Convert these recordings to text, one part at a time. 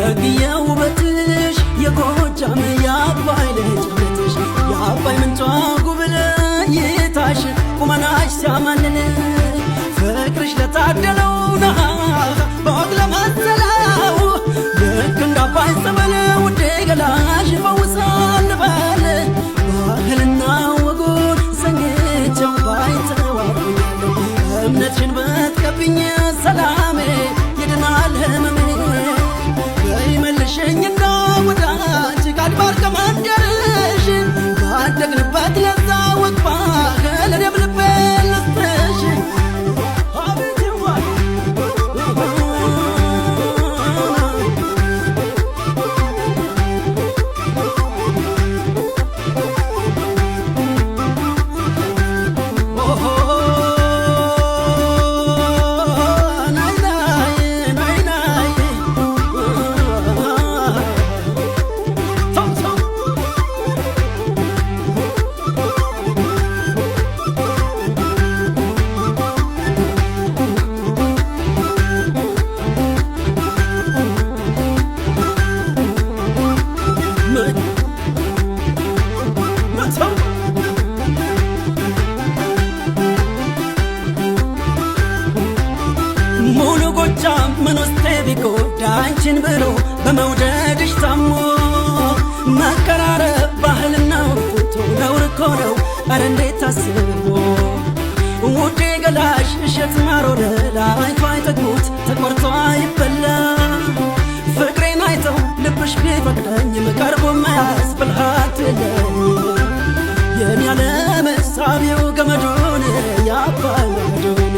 ደግየው ውበትሽ የጎጃም የአባይ ልጅ ቤትሽ የአባይ ምንጯ ጉብል ይታሽ ቁመናሽ ሲያማልል ፍቅርሽ ለታደለው በወግ ለመሰለው ልክ እንደ አባይ ጸበል ውዴ ገላሽ ይፈውሳል በል ባህልና ወጉን ሰንቼው ባይተዋወኛለሁ እምነትሽን ብትቀብኝ ሰላሜ ይድናል ህመሜ በይመልሽኝና ወዳንቺ ከአድባር ከመንደርሽ ባደግንበት ለዛ ወግ ባህል እኔም ልቤን ልስጥሽ ሙሉ ጎጃም ምን ውስጤ ቢጎዳ አንቺን ብሎ በመውደድሽ ታሞ መቀራረብ ባህልና ወቅቱ ነውር እኮ ነው ኧረ እንዴት ታስቦ ውዴ ገላሽ እሸት ማር ወለላ አይቶ አይጠግቡት ተቆርጦ አይበላ ፍቅሬን አይተው ልብሽ ቢፈቅደኝም ቀርቦ መያዝ ብልሃት የለም የኔ ዓለም ሳቢው ገመዱን የአባይ ገመዱን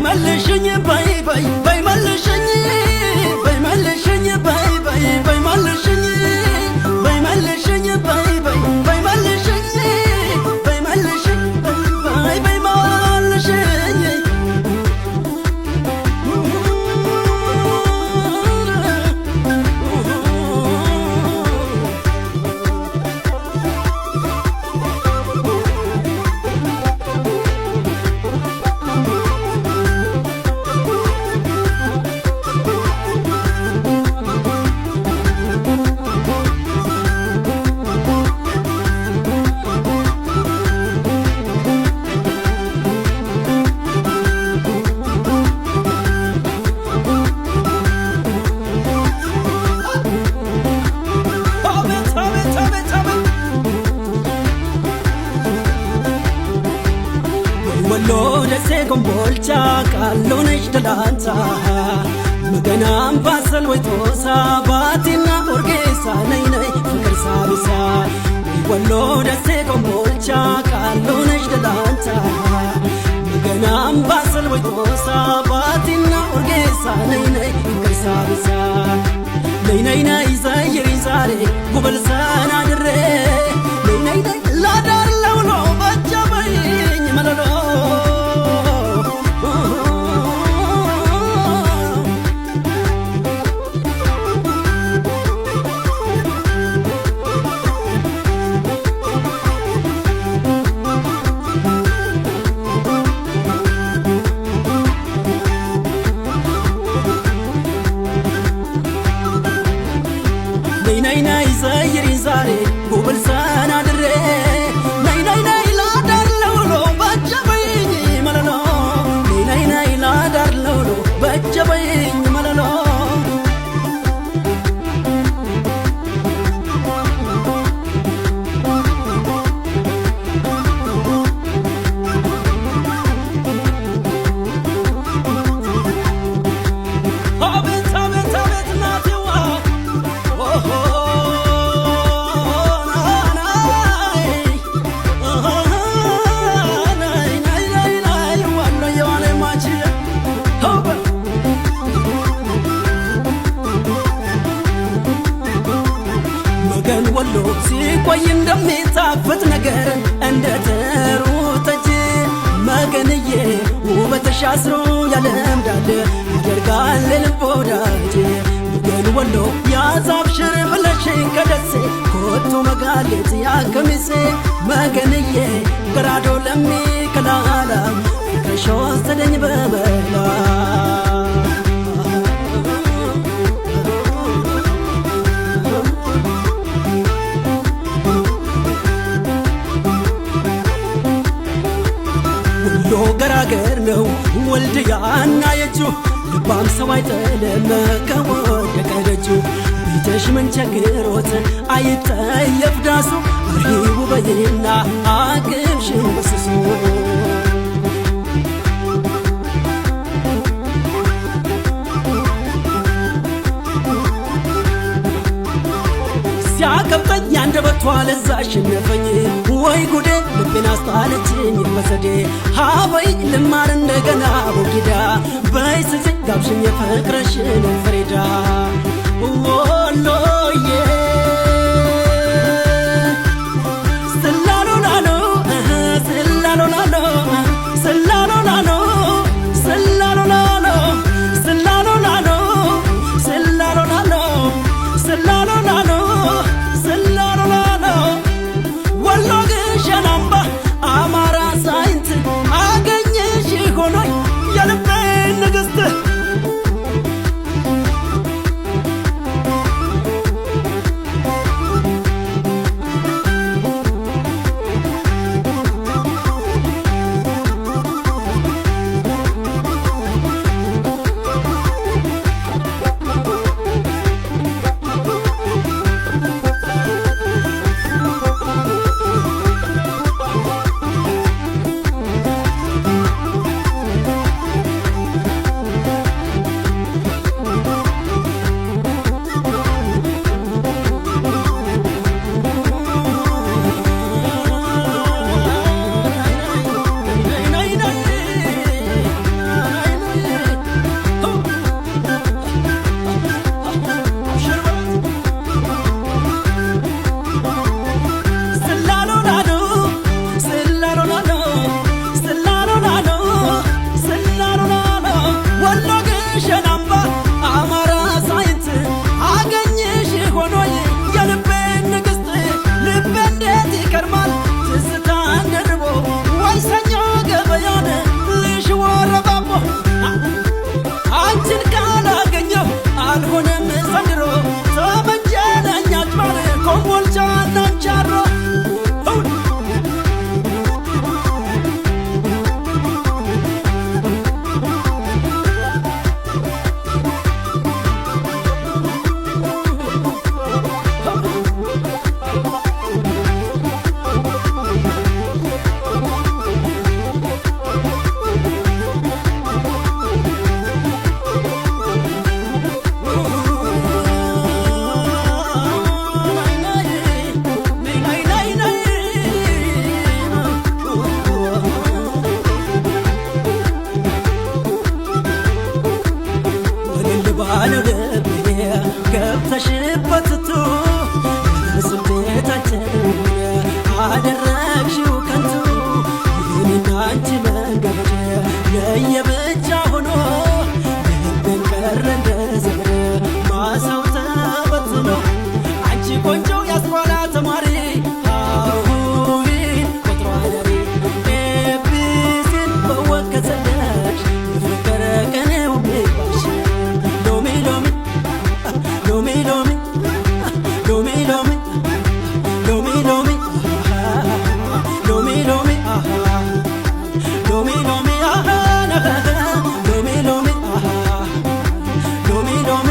መልሽኝ በይ በይ በይ መልሽኝ በይ መልሽኝ በይ በይ በይ መልሽኝ በይ መልሽኝ በይ በይ በይ መልሽኝ በይ መልሽኝ በይ በይ መልሽኝ ወሎ ደሴ ኮምቦልቻ ቃሉ ነሽ ደላንታ መገና አምባሰል ወይቶሳ ባቲና ኦርጌሳ ነይ ነይ ፍቅር ሳቢሳ ወሎ ደሴ ኮምቦልቻ ቃሉ ነሽ ደላንታ መገና አምባሰል ወይቶሳ ባቲና ኦርጌሳ ነይ ነይ ፍቅር ሳቢሳ ነይ ነይ ነይ ዘይሪ ዛሬ ጉበል ሰናድሬ ነይ ነይ ነይ ላዳር ለውሎ በጀበይኝ መለሎ ሲቆይ እንደሚጣፍጥ ነገር እንደ ጥሩ ጠጅ መገንዬ ውበትሽ አስሮ ያለምዳል ያደርጋል ልብ ወዳጅ ሙገን ወሎ ያዛብሽር ብለሽኝ ከደሴ ኮቱ መጋሌት ያከሚሴ መገንዬ ገራዶ ለሚከላላ ፍቅርሽ ወሰደኝ በመላ ገራገር ነው ወልድያና የጁ ልባም ሰው አይጥልም ከወደቀ ደጁ ቤትሽ ምን ቸግሮት አይጠየፍ ዳሱ አርሂቡ በይና አግብሽን በስሱ ሲያከብጠኝ አንደበቷ ለዛ አሸነፈኝ ወይ ጉዴ ልቤን አስጣለችኝ በዘዴ ሀበይ ልማር እንደገና ቦጊዳ በይ ስጭኝ ጋብሽኝ የፍቅርሽን ፍሬዳ ወሎዬ ስላሎላሎ ስላሎላሎ ስላሎላሎ ስላሎላሎ ስላሎላሎ ስላሎላሎ ስላሎላሎ ስላሎላሎ ወሎ ግሸን አምባ አማራ ሳይንት አገኘሽ ሆኖይ የልቤን ንግሥት ገብተሽበት ቱ ስሜታችን አደረግሽው ከንቱ የኔና አንቺ መንገድ ለየብቻ ሆኖ ልቤን ቀረ እንደ ዘመድ ማሳው ተበትኖ አንቺ ቆንጆ ያስኳላ ተማሪ ቁጥሯ ደሪ ኤቢሲን በወከሰለሽ የፍቅር ቀኔው ሚባሽ ሎሚ ሎሚ Lomi lomi, lomi lomi, lomi lomi, lomi lomi, lomi lomi, lomi lomi, lomi lomi.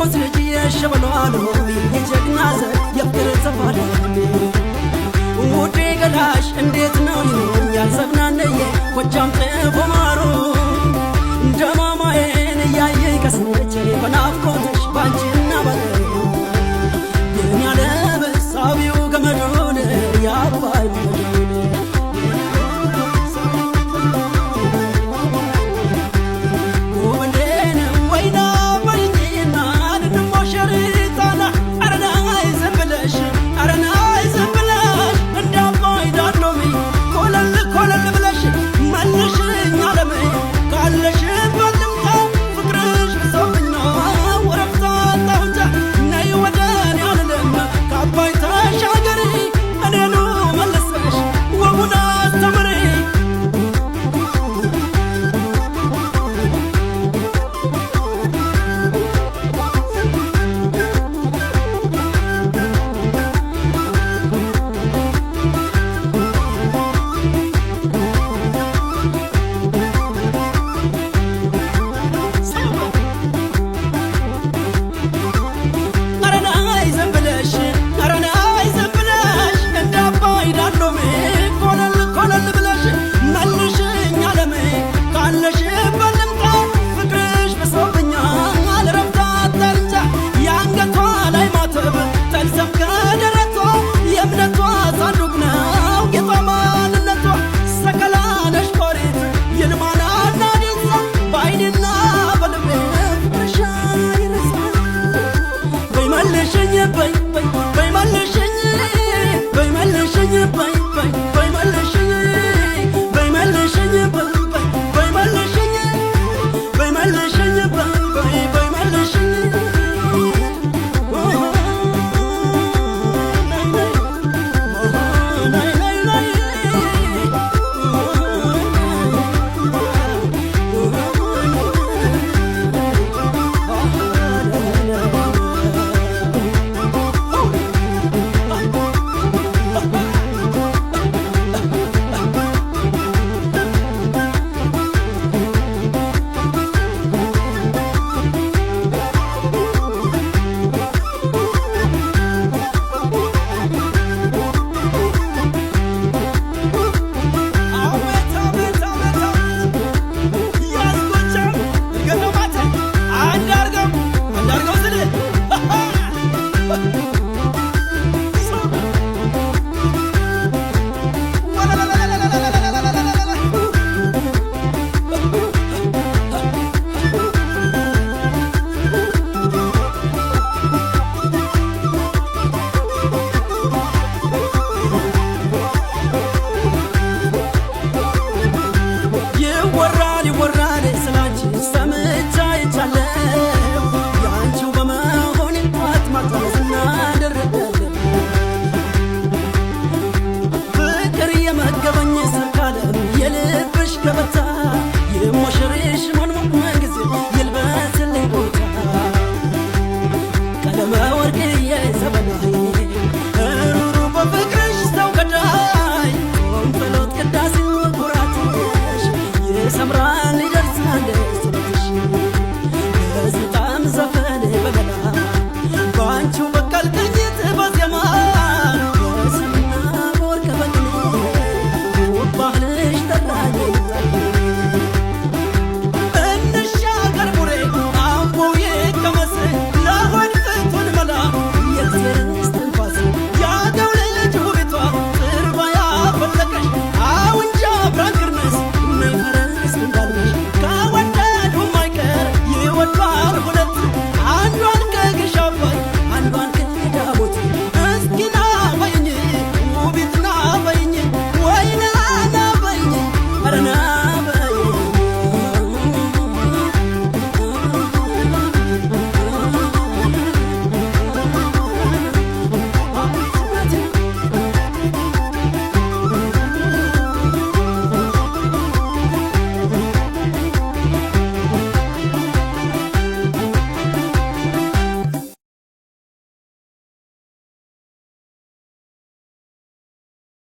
የናፍቆት ልጅ የሸበሏል የጀግና ዘር የፍቅር ተፋላሚ ውዴ ገላሽ እንዴት ነው ይሉኛል ዘብናነዬ ጎጃም ጥፎ ማሩ እንደማማዬን እያየኝ ከስቼ በናፍቆትሽ ባንቺና ባገሬ ግን ያለብስ ሳቢው ገመዱን ያባይ ገመዱን